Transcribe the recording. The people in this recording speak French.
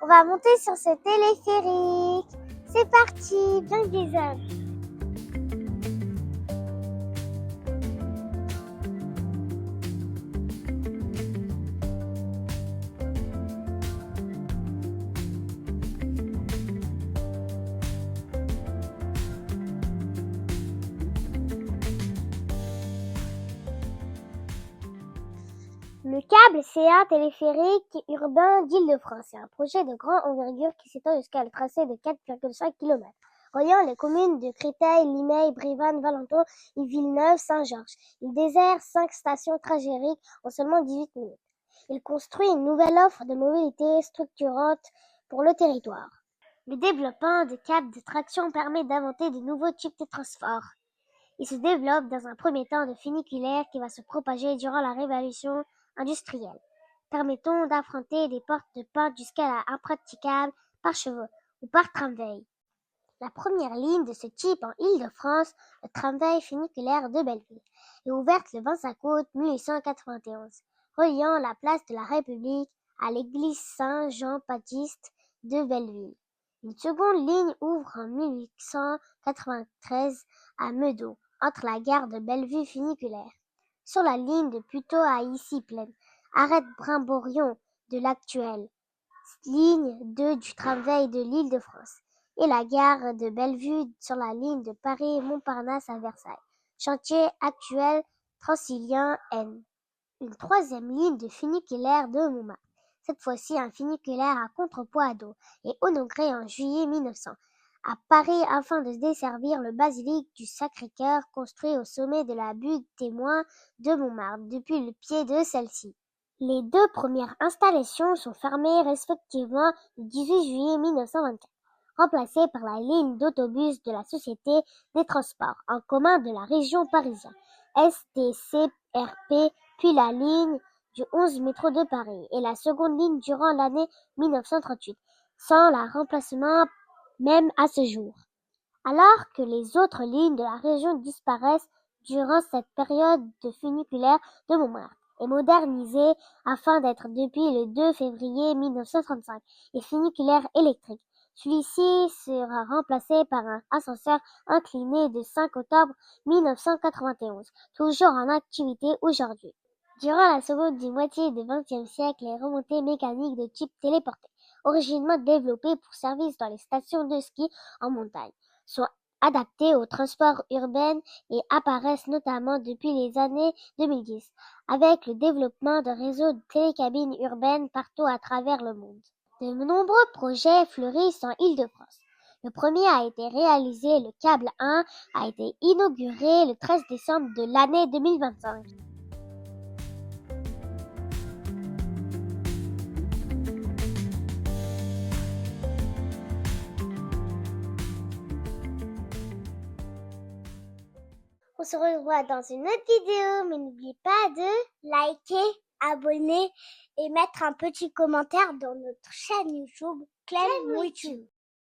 On va monter sur ce téléphérique. C'est parti, bien des hommes. Le câble, c'est un téléphérique urbain d'Île-de-France. C'est un projet de grande envergure qui s'étend jusqu'à le tracé de 4,5 km, reliant les communes de Créteil, Limeil, Brévannes, Valenton et Villeneuve, Saint-Georges. Il dessert 5 stations trajériques en seulement 18 minutes. Il construit une nouvelle offre de mobilité structurante pour le territoire. Le développement de câbles de traction permet d'inventer de nouveaux types de transports. Il se développe dans un premier temps de funiculaire qui va se propager durant la révolution industrielle, permettant d'affronter des portes de pente jusqu'à la impraticable par chevaux ou par tramway. La première ligne de ce type en Île-de-France, le tramway funiculaire de Belleville, est ouverte le 25 août 1891, reliant la place de la République à l'église Saint-Jean-Baptiste de Belleville. Une seconde ligne ouvre en 1893 à Meudon, entre la gare de Bellevue funiculaire. Sur la ligne de Puteaux à Issy-Plaine, arrête Brimborion de l'actuelle ligne 2 du tramway de l'Île-de-France, et la gare de Bellevue sur la ligne de Paris-Montparnasse à Versailles. Chantier actuel Transilien N. Une troisième ligne de funiculaire de Montmartre, cette fois-ci un funiculaire à contrepoids à dos, est inauguré en juillet 1900 à Paris afin de desservir le basilique du Sacré-Cœur construit au sommet de la butte témoin de Montmartre depuis le pied de celle-ci. Les deux premières installations sont fermées respectivement le 18 juillet 1924, remplacées par la ligne d'autobus de la Société des transports en commun de la région parisienne, STCRP, puis la ligne du 11 métro de Paris et la seconde ligne durant l'année 1938, sans la remplacement même à ce jour. Alors que les autres lignes de la région disparaissent durant cette période de funiculaire de Montmartre est modernisé afin d'être depuis le 2 février 1935 et funiculaire électrique. Celui-ci sera remplacé par un ascenseur incliné de 5 octobre 1991, toujours en activité aujourd'hui. Durant la seconde moitié du XXe siècle, les remontées mécaniques de type téléporté, originellement développées pour service dans les stations de ski en montagne, sont adaptées au transport urbain et apparaissent notamment depuis les années 2010, avec le développement de réseaux de télécabines urbaines partout à travers le monde. De nombreux projets fleurissent en Île-de-France. Le premier a été réalisé, le câble 1 a été inauguré le 13 décembre de l'année 2025. On se revoit dans une autre vidéo, mais n'oubliez pas de liker, abonner et mettre un petit commentaire dans notre chaîne YouTube Clem YouTube.